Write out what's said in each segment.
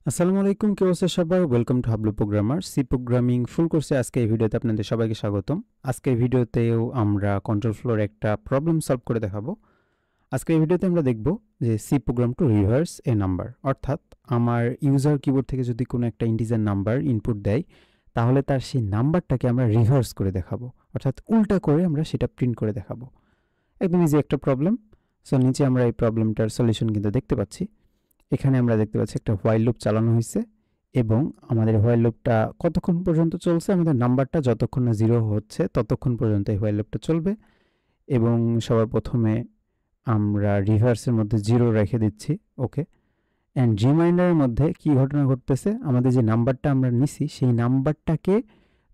আসসালামু আলাইকুম, কি অবস্থা সবার? Welcome to Hablu programmer C programming full কোর্সে আজকে এই ভিডিওতে আপনাদের সবাইকে স্বাগতম। আজকের ভিডিওতেও আমরা কন্ট্রোল ফ্লোর একটা প্রবলেম সলভ করে দেখাবো। আজকের এই ভিডিওতে আমরা দেখব যে C program to reverse A number, অর্থাৎ আমার ইউজার কিবোর্ড থেকে যদি কোনো একটা ইন্টিজার নাম্বার ইনপুট দেয় তাহলে তার সেই নাম্বারটাকে আমরা রিভার্স করে দেখাবো, অর্থাৎ উল্টা করে আমরা সেটা প্রিন্ট করে দেখাবো। একদম ইজি একটা প্রবলেম। সো নিচে আমরা এই প্রবলেমটার সলিউশন কিন্তু দেখতে পাচ্ছি। এখানে আমরা দেখতে পাচ্ছি একটা হোয়াইল লুপ চালানো হয়েছে এবং আমাদের হোয়াইল লুপটা কতক্ষণ পর্যন্ত চলছে, আমাদের নাম্বারটা যতক্ষণ না 0 হচ্ছে ততক্ষণ পর্যন্ত এই হোয়াইল লুপটা চলবে। এবং সবার প্রথমে আমরা রিভার্সের মধ্যে 0 রেখে দিচ্ছি, ওকে। অ্যান্ড রিমাইন্ডারের মধ্যে কি ঘটনা ঘটতেছে, আমাদের যে নাম্বারটা আমরা নিছি সেই নাম্বারটাকে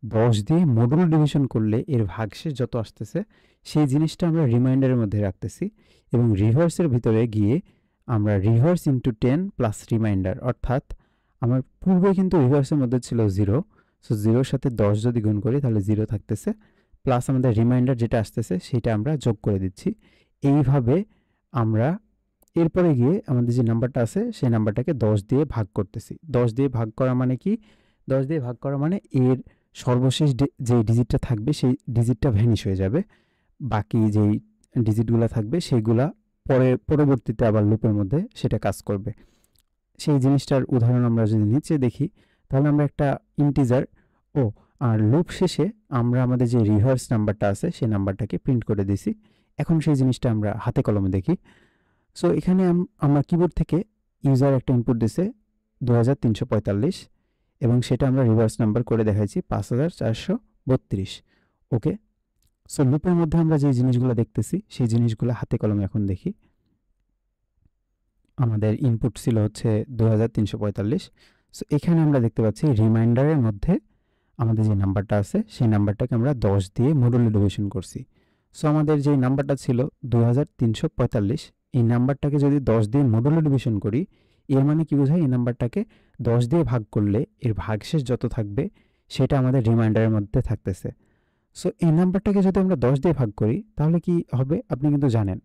10 দিয়ে মডুলো ডিভিশন করলে এর ভাগশেষ যত আসতেছে সেই জিনিসটা আমরা রিমাইন্ডারের মধ্যে রাখতেছি। এবং রিভার্সের ভিতরে গিয়ে আমরা রিভার্স ইন্টু 10 প্লাস রিমাইন্ডার, অর্থাৎ আমার পূর্বে কিন্তু রিভার্সের মধ্যে ছিল 0, সো 0-র সাথে 10 যদি গুণ করি তাহলে 0 থাকতেছে, প্লাস আমাদের রিমাইন্ডার যেটা আসতেছে সেটা আমরা যোগ করে দিচ্ছি। এইভাবে আমরা এরপরে গিয়ে আমাদের যে নাম্বারটা আছে সেই নাম্বারটাকে 10 দিয়ে ভাগ করতেছি। 10 দিয়ে ভাগ করা মানে কি? 10 দিয়ে ভাগ করা মানে এর সর্বশেষ যে ডিজিটটা থাকবে সেই ডিজিটটা ভ্যানিশ হয়ে যাবে, বাকি যেই ডিজিটগুলো থাকবে সেইগুলা পরবর্তীতে আবার লুপের মধ্যে সেটা কাজ করবে। সেই জিনিসটার উদাহরণ আমরা যদি নিচে দেখি তাহলে আমরা একটা ইন্টিজার আর লুপ শেষে আমরা আমাদের যে রিভার্স নাম্বারটা আছে সেই নাম্বারটাকে প্রিন্ট করে দিছি। এখন সেই জিনিসটা আমরা হাতে কলমে দেখি। সো এখানে আমরা কিবোর্ড থেকে ইউজার একটা ইনপুট দিছে 2345 এবং সেটা আমরা রিভার্স নাম্বার করে দেখাইছি 5432, ওকে। সো লুপের মধ্যে আমরা যে জিনিসগুলো দেখতেছি সেই জিনিসগুলো হাতে কলমে এখন দেখি। আমাদের ইনপুট ছিল হচ্ছে 2345। সো এখানে আমরা দেখতে পাচ্ছি রিমাইন্ডারের মধ্যে আমাদের যে নাম্বারটা আছে সেই নাম্বারটাকে আমরা 10 দিয়ে মডুলো ডিভিশন করছি। সো আমাদের যে নাম্বারটা ছিল 2345, এই নাম্বারটাকে যদি 10 দিয়ে মডুলো ডিভিশন করি এর মানে কি বোঝায়, এই নাম্বারটাকে 10 দিয়ে ভাগ করলে এর ভাগশেষ যত থাকবে সেটা আমাদের রিমাইন্ডারের মধ্যে থাকতেছে। সো এই নাম্বারটাকে যদি আমরা 10 দিয়ে ভাগ করি তাহলে কি হবে আপনি কিন্তু জানেন,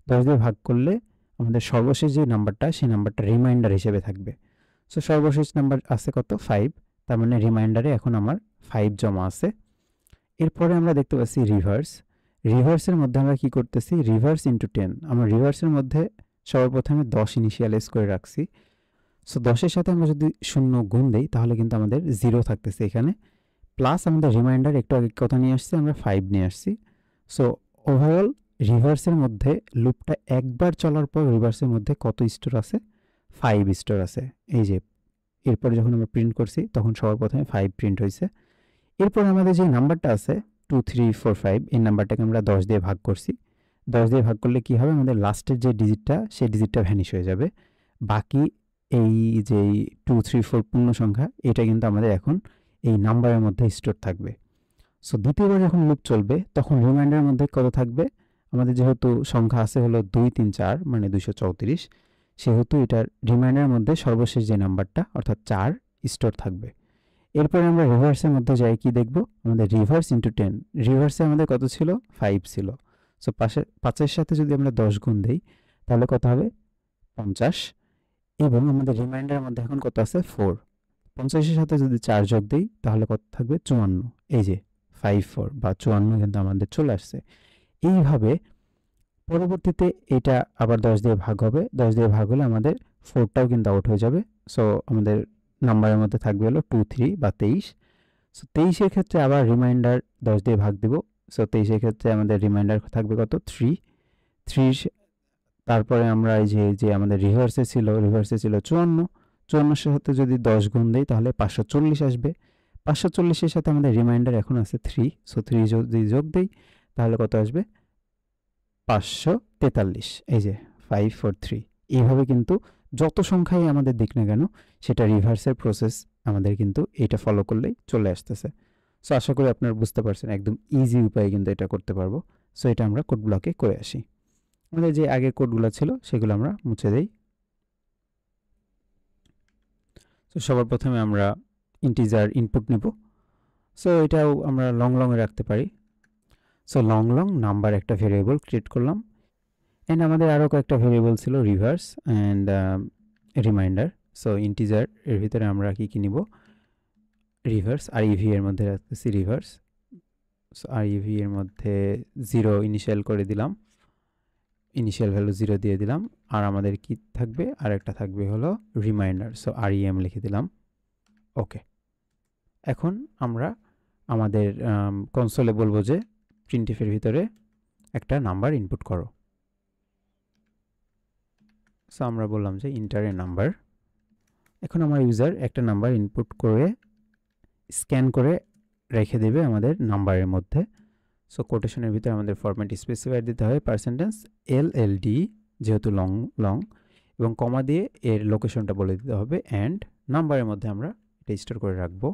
10 দিয়ে ভাগ করলে আমাদের সর্বশেষ যে নাম্বারটা সেই নাম্বারটা রিমাইন্ডার হিসেবে থাকবে। সো সর্বশেষ নাম্বার আছে কত? 5, তার মানে রিমাইন্ডারে এখন আমার 5 জমা আছে। এরপরে আমরা দেখতে পাচ্ছি রিভার্সের মধ্যে আমরা কি করতেছি, রিভার্স ইন্টু 10। আমরা রিভার্সের মধ্যে সর্বপ্রথমে 10 ইনিশিয়ালাইজ করে রাখছি। সো 10-এর সাথে আমরা যদি 0 গুণ দেই তাহলে কিন্তু আমাদের 0 থাকতেছে এখানে, প্লাস আমাদের রিমাইন্ডার একটু আগে কত নিয়ে আসছি, আমরা 5 নিয়ে আসছি। সো ওভারঅল রিভার্সের মধ্যে লুপটা একবার চলার পর রিভার্সের মধ্যে কত স্টোর আছে? 5 স্টোর আছে। এই যে এরপরে যখন আমরা প্রিন্ট করছি তখন সবার প্রথমে 5 প্রিন্ট হয়েছে। এরপর আমাদের যে নাম্বারটা আছে 2345, এই নাম্বারটাকে আমরা 10 দিয়ে ভাগ করছি। 10 দিয়ে ভাগ করলে কি হবে, আমাদের লাস্টের যে ডিজিটটা সেই ডিজিটটা ভ্যানিশ হয়ে যাবে। বাকি এই যে 234 পূর্ণ সংখ্যা এটা কিন্তু আমাদের এখন এই নাম্বারের মধ্যে স্টোর থাকবে। সো দ্বিতীয়বার যখন লুপ চলবে তখন রিমাইন্ডারের মধ্যে কত থাকবে, আমাদের যেহেতু সংখ্যা আছে হলো 2 3 4 মানে 234, সেহেতু এটার রিমাইন্ডারের মধ্যে সর্বশেষ যে নাম্বারটা অর্থাৎ 4 স্টোর থাকবে। এরপরে আমরা রিভার্সের মধ্যে যাই, কি দেখব, আমাদের রিভার্স ইন্টু 10। রিভার্সে আমাদের কত ছিল? 5 ছিল। সো 5-এর সাথে যদি আমরা 10 গুণ দিই তাহলে কত হবে? 50। এবং আমাদের রিমাইন্ডারের মধ্যে এখন কত আছে? 4। 50-এর সাথে যদি 4 যোগ দিই তাহলে কত থাকবে? 54। এই যে 54 বা 54 কিন্তু আমাদের চলে আসছে। এইভাবে পরবর্তীতে এটা আবার 10 দিয়ে ভাগ হবে। 10 দিয়ে ভাগ হলে আমাদের 4টাও কিন্তু আউট হয়ে যাবে। সো আমাদের নাম্বারের মধ্যে থাকবে হলো 2 3 বা 23। সো 23-এর ক্ষেত্রে আবার রিমাইন্ডার 10 দিয়ে ভাগ দিব। সো 23-এর ক্ষেত্রে আমাদের রিমাইন্ডার থাকবে কত? 3। 3 তারপরে আমরা এই যে আমাদের রিভার্সে ছিল 54। 54-এর সাথে যদি 10 গুণ দেই তাহলে 540 আসবে। 540-এর সাথে আমাদের রিমাইন্ডার এখন আছে 3। সো 3 যদি যোগ দেই তাহলে কত আসবে? 543। এই যে 543। এইভাবে কিন্তু যত সংখ্যাই আমাদের দিক না কেন সেটা রিভার্সের প্রসেস আমাদের কিন্তু এটা ফলো করলেই চলে আসতেছে। সো আশা করি আপনারা বুঝতে পারছেন, একদম ইজি উপায়ে কিন্তু এটা করতে পারবো। সো এটা আমরা কোড ব্লকে করে আসি। আমাদের যে আগের কোডগুলো ছিল সেগুলো আমরা মুছে দেই। তো সবার প্রথমে আমরা ইন্টিজার ইনপুট নেব। সো এটাও আমরা লং এ রাখতে পারি। সো লং নাম্বার একটা ভেরিয়েবল ক্রিয়েট করলাম। অ্যান্ড আমাদের আরও কয়েকটা ভেরিয়েবল ছিল, rivers and reminder. So integer এর ভিতরে আমরা কি নিব, রিভার্স আর ইভি এর মধ্যে রাখতেছি রিভার্স। সো আর ইভি এর মধ্যে 0 ইনিশিয়াল করে দিলাম, ইনিশিয়াল ভ্যালু 0 দিয়ে দিলাম। আর আমাদের কি থাকবে, আর একটা থাকবে হলো রিমাইন্ডার, সো REM লিখে দিলাম। ওকে, এখন আমরা আমাদের কনসোলে বলবো যে প্রিন্টএফের ভিতরে একটা নাম্বার ইনপুট করো। সো আমরা বললাম যে ইন্টার এ নাম্বার। এখন আমার ইউজার একটা নাম্বার ইনপুট করে স্ক্যান করে রেখে দেবে আমাদের নাম্বারের মধ্যে। সো কোটেশনের ভিতরে আমাদের ফরম্যাট স্পেসিফায়ার দিতে হয় %LLD যেহেতু লং, এবং কমা দিয়ে এর লোকেশনটা বলে দিতে হবে, অ্যান্ড নাম্বারের মধ্যে আমরা এটা স্টোর করে রাখবো,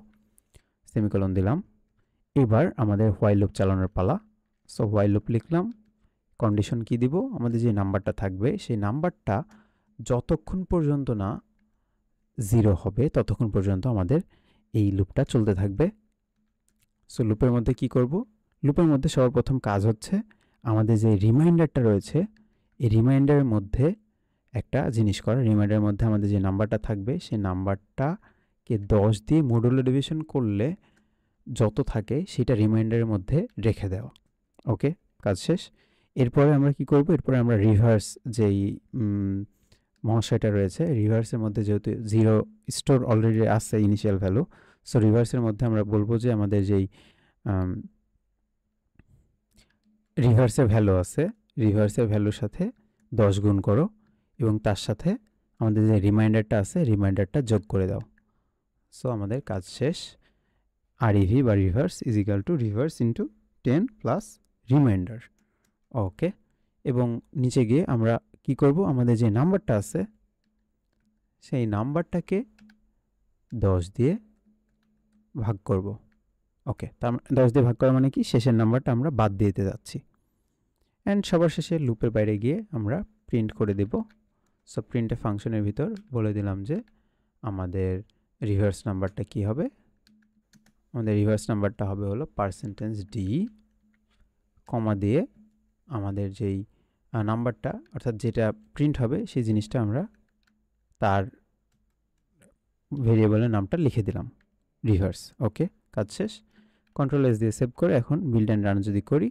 সেমিকোলন দিলাম। এবার আমাদের হোয়াইল লুপ চালানোর পালা। সো হোয়াইল লুপ লিখলাম, কন্ডিশন কি দিব, আমাদের যে নাম্বারটা থাকবে সেই নাম্বারটা যতক্ষণ পর্যন্ত না 0 হবে ততক্ষণ পর্যন্ত আমাদের এই লুপটা চলতে থাকবে। সো লুপের মধ্যে কি করব, লুপের মধ্যে সর্বপ্রথম কাজ হচ্ছে আমাদের যে রিমাইন্ডারটা রয়েছে এই রিমাইন্ডারের মধ্যে একটা জিনিস করা। রিমাইন্ডারের মধ্যে আমাদের যে নাম্বারটা থাকবে সেই নাম্বারটাকে 10 দিয়ে মডুলো ডিভিশন করলে যত থাকে সেটা রিমাইন্ডারের মধ্যে রেখে দেওয়া। ওকে, কাজ শেষ। এরপরে আমরা কি করব, এরপরে আমরা রিভার্স যেই মহাশয়টা রয়েছে, রিভার্সের মধ্যে যেহেতু 0 স্টোর অলরেডি আছে ইনিশিয়াল ভ্যালু, সো রিভার্সের মধ্যে আমরা বলবো যে আমাদের যেই রিভার্সের ভ্যালু আছে, রিভার্সের ভ্যালুর সাথে 10 গুণ করো এবং তার সাথে আমাদের যে রিমাইন্ডারটা আছে রিমাইন্ডারটা যোগ করে দাও। সো আমাদের কাজ শেষ। REV বা reverse is equal to reverse into 10 plus remainder. Okay, এবং নিচে গিয়ে আমরা কি করব, আমাদের যে নাম্বারটা আছে সেই নাম্বারটাকে 10 দিয়ে ভাগ করব। ওকে, তার 10 দিয়ে ভাগ করা মানে কি, শেষের নাম্বারটা আমরা বাদ দিয়ে দিতে যাচ্ছি। অ্যান্ড সবার শেষে লুপের বাইরে গিয়ে আমরা প্রিন্ট করে দেব। সো প্রিন্টে ফাংশনের ভিতর বলে দিলাম যে আমাদের রিভার্স নাম্বারটা কি হবে, আমাদের রিভার্স নাম্বারটা হবে হলো %D কমা দিয়ে আমাদের যেই নাম্বারটা অর্থাৎ যেটা প্রিন্ট হবে সেই জিনিসটা আমরা তার ভেরিয়েবলের নামটা লিখে দিলাম রিভার্স। ওকে, কাজ শেষ। কন্ট্রোল-S দিয়ে সেভ করে এখন বিল্ড অ্যান্ড রান যদি করি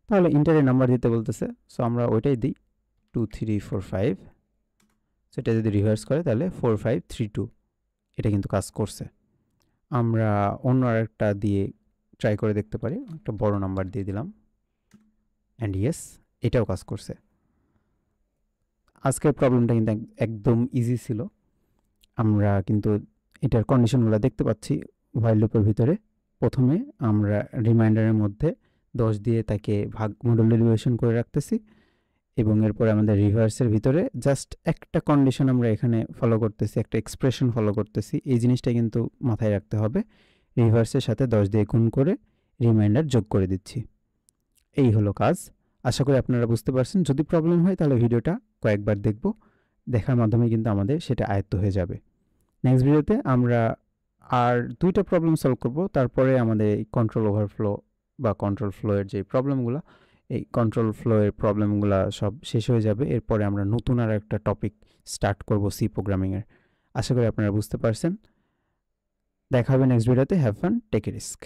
তাহলে ইন্টারের নাম্বার দিতে বলতেছে। সো আমরা ওইটাই দিই 2 3 4 5। সেটা যদি রিভার্স করে তাহলে 4 5 3 2, এটা কিন্তু কাজ করছে। আমরা অন্য আরেকটা দিয়ে ট্রাই করে দেখতে পারি, একটা বড় নাম্বার দিয়ে দিলাম অ্যান্ড ইয়েস, এটাও কাজ করছে। আজকের প্রবলেমটা কিন্তু একদম ইজি ছিল। আমরা কিন্তু এটার কন্ডিশনগুলো দেখতে পাচ্ছি হোয়াইল লুপের ভিতরে। প্রথমে আমরা রিমাইন্ডারের মধ্যে 10 দিয়ে তাকে মডুলো ডিভিশন করে রাখতেছি, এবং এরপরে আমাদের রিভার্সের ভিতরে জাস্ট একটা কন্ডিশন আমরা এখানে ফলো করতেছি, একটা এক্সপ্রেশন ফলো করতেছি। এই জিনিসটা কিন্তু মাথায় রাখতে হবে, রিভার্সের সাথে 10 দিয়ে গুণ করে রিমাইন্ডার যোগ করে দিচ্ছি। এই হলো কাজ। আশা করি আপনারা বুঝতে পারছেন। যদি প্রবলেম হয় তাহলে ভিডিওটা কয়েকবার দেখার মাধ্যমে কিন্তু আমাদের সেটা আয়ত্ত হয়ে যাবে। নেক্সট ভিডিওতে আমরা আর 2টা প্রবলেম সলভ করব, তারপরে আমাদের এই কন্ট্রোল ওভারফ্লো বা কন্ট্রোল ফ্লোয়ের যে প্রবলেমগুলো, এই কন্ট্রোল ফ্লোয়ের প্রবলেমগুলো সব শেষ হয়ে যাবে। এরপরে আমরা নতুন আর একটা টপিক স্টার্ট করব সি প্রোগ্রামিংয়ের। আশা করি আপনারা বুঝতে পারছেন। দেখা হবে নেক্সট ভিডিওতে। Have fun, take a risk.